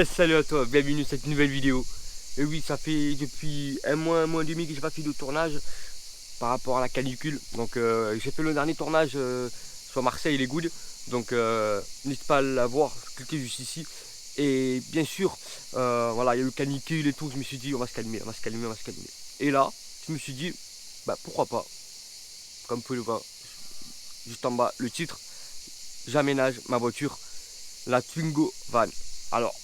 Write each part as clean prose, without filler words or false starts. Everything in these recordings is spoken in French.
Salut à toi, bienvenue dans cette nouvelle vidéo. Et oui, ça fait depuis un mois et demi que j'ai pas fait de tournage par rapport à la canicule. Donc j'ai fait le dernier tournage sur Marseille les Goudes. Donc n'hésite pas à la voir, cliquez juste ici. Et bien sûr, voilà, il y a eu canicule et tout. Je me suis dit, on va se calmer, on va se calmer, on va se calmer. Et là, je me suis dit, bah pourquoi pas, comme vous pouvez le voir, juste en bas, le titre, j'aménage ma voiture, la Twingo Van. Alors,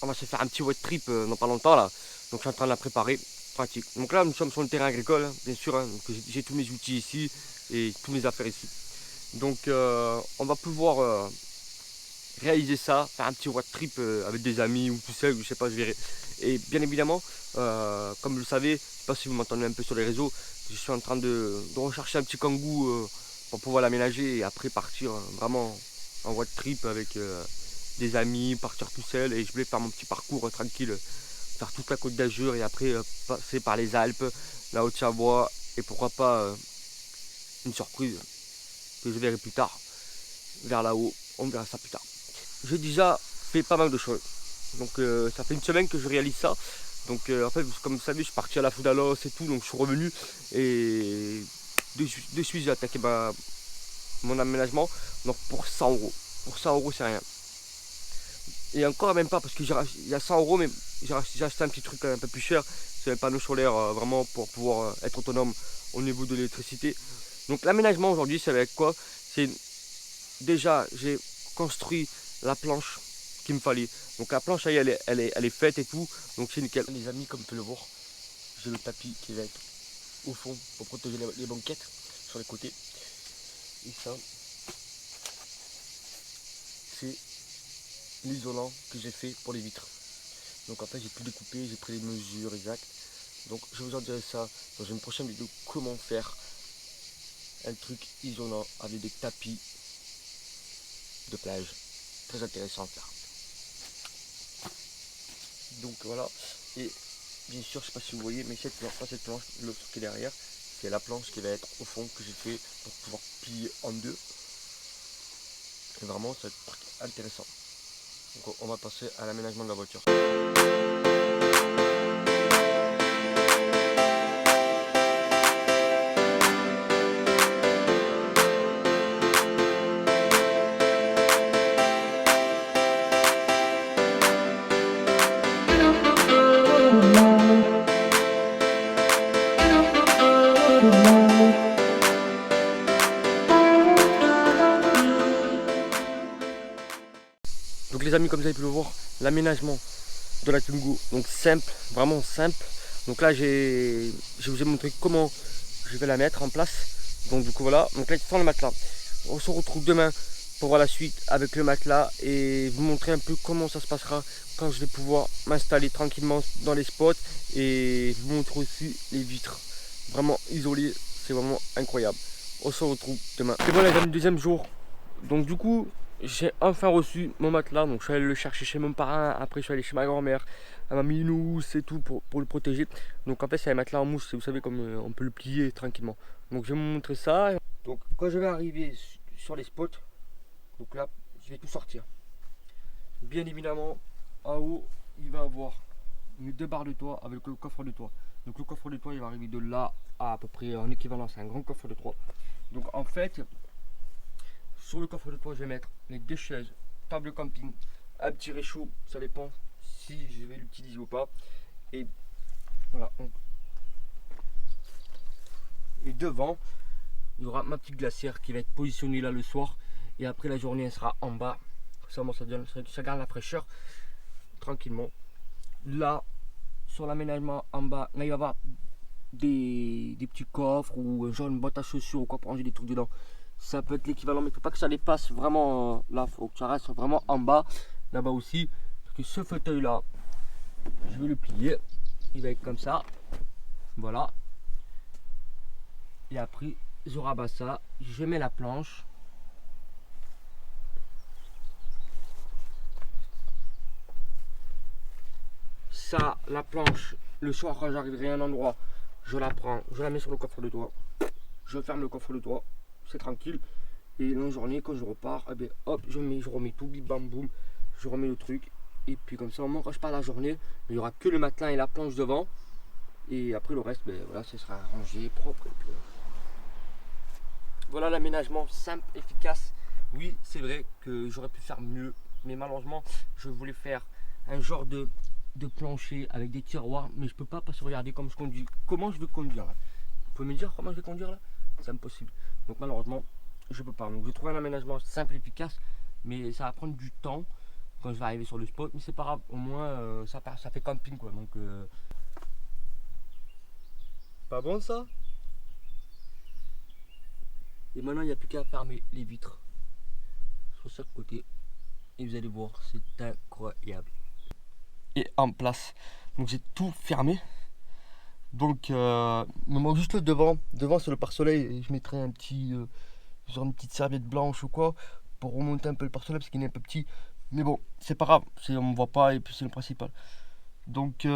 on va se faire un petit road trip dans pas longtemps là. Donc je suis en train de la préparer, pratique. Donc là nous sommes sur le terrain agricole, hein, bien sûr. Hein. J'ai tous mes outils ici et toutes mes affaires ici. Donc on va pouvoir réaliser ça, faire un petit road trip avec des amis ou tout seul, je sais pas, je verrai. Et bien évidemment, comme vous le savez, je sais pas si vous m'entendez un peu sur les réseaux, je suis en train de rechercher un petit kangou pour pouvoir l'aménager et après partir vraiment en road trip avec des amis, partir tout seul. Et je voulais faire mon petit parcours tranquille, faire toute la côte d'Azur et après passer par les Alpes, la Haute-Savoie et pourquoi pas une surprise que je verrai plus tard vers là-haut. On verra ça plus tard. J'ai déjà fait pas mal de choses. Donc ça fait une semaine que je réalise ça. Donc en fait, comme vous savez, je suis parti à la Foudalos et tout, donc je suis revenu et de suite j'ai attaqué mon aménagement. Donc pour 100 euros. Pour 100 euros, c'est rien. Et encore même pas parce qu'il y a 100 euros, mais j'ai acheté un petit truc un peu plus cher. C'est un panneau solaire vraiment pour pouvoir être autonome au niveau de l'électricité. Donc l'aménagement aujourd'hui, c'est avec quoi? C'est déjà, j'ai construit la planche qu'il me fallait. Donc la planche, elle est faite et tout. Donc c'est nickel. Les amis, comme vous pouvez le voir, j'ai le tapis qui va être au fond pour protéger les banquettes sur les côtés. Et ça, c'est l'isolant que j'ai fait pour les vitres. Donc en fait j'ai pu découper, j'ai pris les mesures exactes. Donc je vous en dirai ça dans une prochaine vidéo, comment faire un truc isolant avec des tapis de plage. Très intéressant à faire. Donc voilà, et bien sûr je sais pas si vous voyez, mais cette planche, l'autre qui est derrière, c'est la planche qui va être au fond que j'ai fait pour pouvoir plier en deux. Et vraiment ça va être intéressant. Donc on va passer à l'aménagement de la voiture. Donc les amis, comme vous avez pu le voir, l'aménagement de la Twingo, donc simple, vraiment simple. Donc là je vous ai montré comment je vais la mettre en place. Donc du coup voilà, donc là sans le matelas. On se retrouve demain pour voir la suite avec le matelas et vous montrer un peu comment ça se passera quand je vais pouvoir m'installer tranquillement dans les spots et vous montrer aussi les vitres vraiment isolées, c'est vraiment incroyable. On se retrouve demain. Et voilà les amis, deuxième jour. Donc du coup j'ai enfin reçu mon matelas, donc je suis allé le chercher chez mon parrain, après je suis allé chez ma grand-mère, elle m'a mis une housse et tout pour le protéger. Donc en fait c'est un matelas en mousse, vous savez comme on peut le plier tranquillement. Donc je vais vous montrer ça. Donc quand je vais arriver sur les spots, donc là je vais tout sortir. Bien évidemment en haut il va avoir mes deux barres de toit avec le coffre de toit. Donc le coffre de toit il va arriver de là à peu près en équivalent, c'est un grand coffre de toit. Donc en fait sur le coffre de toit, je vais mettre les deux chaises, table de camping, un petit réchaud, ça dépend si je vais l'utiliser ou pas. Et voilà. Et devant, il y aura ma petite glacière qui va être positionnée là le soir. Et après la journée, elle sera en bas. Ça garde la fraîcheur tranquillement. Là, sur l'aménagement en bas, là il va y avoir des petits coffres ou genre une boîte à chaussures ou quoi pour ranger des trucs dedans. Ça peut être l'équivalent, mais il ne faut pas que ça dépasse vraiment là, il faut que ça reste vraiment en bas, là-bas aussi. Parce que ce fauteuil là, je vais le plier, il va être comme ça, voilà. Et après, je rabats ça, je mets la planche. Ça, la planche, le soir quand j'arriverai à un endroit, je la prends, je la mets sur le coffre de toit, je ferme le coffre de toit, c'est tranquille. Et la journée, quand je repars, eh bien, hop, je remets tout, bim bam boum, je remets le truc Et puis comme ça, au moins quand je pars la journée, il n'y aura que le matelas et la planche devant. Et après le reste, ben, voilà, ce sera rangé, propre. Et puis, voilà l'aménagement simple, efficace. Oui, c'est vrai que j'aurais pu faire mieux. Mais malheureusement, je voulais faire un genre de plancher avec des tiroirs. Mais je peux pas parce que regardez comme je conduis. Comment je vais conduire là? Vous pouvez me dire comment je vais conduire là? C'est impossible. Donc malheureusement, je peux pas. Donc je vais trouver un aménagement simple, efficace. Mais ça va prendre du temps quand je vais arriver sur le spot. Mais c'est pas grave. Au moins, ça fait camping quoi. Donc, pas bon ça? Et maintenant, il n'y a plus qu'à fermer les vitres sur chaque côté. Et vous allez voir, c'est incroyable. Et en place. Donc j'ai tout fermé. Donc il me manque juste le devant. Devant c'est le pare-soleil. Et je mettrai un petit genre une petite serviette blanche ou quoi pour remonter un peu le pare-soleil parce qu'il est un peu petit. Mais bon, c'est pas grave, on me voit pas et puis c'est le principal. Donc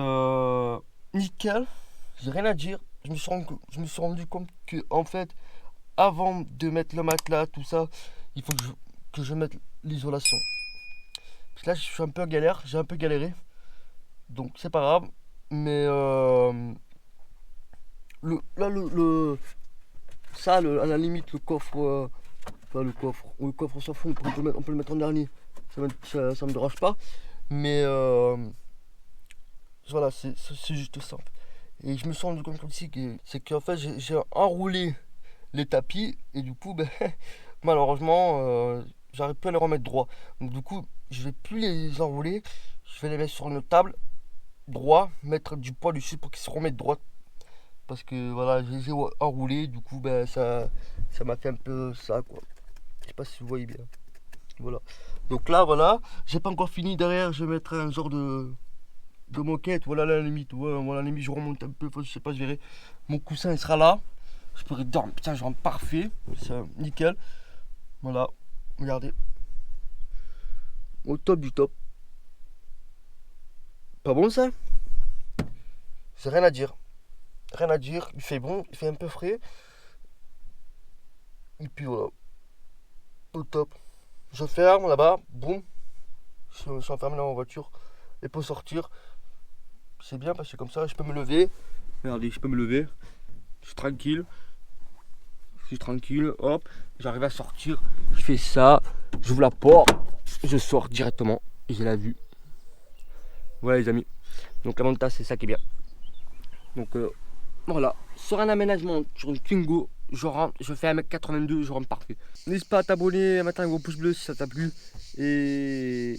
nickel, j'ai rien à dire. Je me suis rendu compte que en fait, avant de mettre le matelas, tout ça, il faut que je mette l'isolation. Parce que là je suis un peu en galère, j'ai un peu galéré. Donc c'est pas grave. Mais à la limite le coffre, enfin le coffre on s'en fout, on peut le mettre en dernier. Ça me dérange pas. Mais voilà, c'est juste simple. Et je me suis rendu compte aussi que c'est qu'en fait j'ai enroulé les tapis et du coup ben, malheureusement j'arrive plus à les remettre droit. Donc du coup je vais plus les enrouler, je vais les mettre sur une table droit, mettre du poids dessus pour qu'ils se remettent droit. Parce que voilà, je les ai enroulés, du coup ben ça m'a fait un peu ça quoi. Je sais pas si vous voyez bien. Voilà. Donc là voilà, j'ai pas encore fini derrière, je vais mettre un genre de moquette, voilà la limite, voilà la limite, je remonte un peu, je sais pas, je verrai. Mon coussin il sera là. Je pourrais dormir, putain, je rentre parfait, c'est nickel. Voilà, regardez. Au top du top. Pas bon ça? C'est rien à dire. Rien à dire, il fait bon, il fait un peu frais. Et puis voilà, au top. Je ferme là-bas, boum. Je suis enfermé dans ma voiture. Et pour sortir, c'est bien parce que comme ça, je peux me lever. Regardez, je peux me lever. Je suis tranquille. Je suis tranquille, hop. J'arrive à sortir. Je fais ça. J'ouvre la porte. Je sors directement. J'ai la vue. Voilà les amis. Donc la montagne, c'est ça qui est bien. Donc voilà. Sur un aménagement, sur une Twingo, je rentre, je fais 1m82, je rentre parfait. N'hésite pas à t'abonner, à mettre un gros pouce bleu si ça t'a plu. Et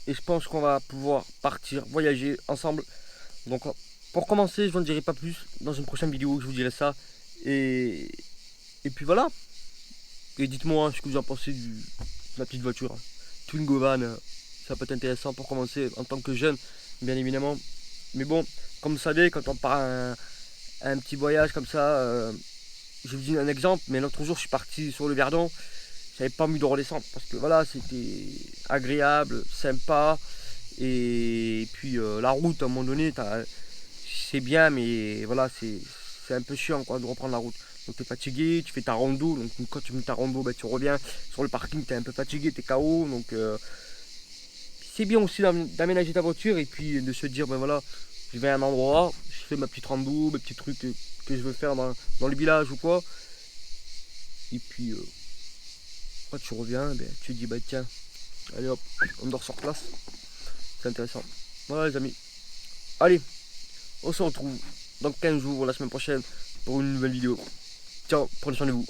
je pense qu'on va pouvoir partir, voyager ensemble. Donc pour commencer, je n'en dirai pas plus. Dans une prochaine vidéo, je vous dirai ça. Et puis voilà. Et dites-moi ce que vous en pensez de ma petite voiture. Twingo van, ça peut être intéressant pour commencer en tant que jeune, bien évidemment. Mais bon, comme vous savez, quand on part un petit voyage comme ça, je vous dis un exemple, mais l'autre jour je suis parti sur le Verdon, j'avais pas envie de redescendre parce que voilà, c'était agréable, sympa, et puis la route à un moment donné, c'est bien, mais voilà, c'est un peu chiant quoi, de reprendre la route. Donc tu es fatigué, tu fais ta rando, donc quand tu fais ta rando, ben, tu reviens sur le parking, tu es un peu fatigué, tu es KO, donc c'est bien aussi d'aménager ta voiture et puis de se dire, ben voilà, je vais à un endroit, je fais ma petite rando, mes petits trucs que je veux faire dans le village ou quoi. Et puis, quand tu reviens, ben, tu te dis, bah tiens, allez hop, on dort sur place. C'est intéressant. Voilà les amis. Allez, on se retrouve dans 15 jours, la semaine prochaine, pour une nouvelle vidéo. Ciao, prenez soin de vous.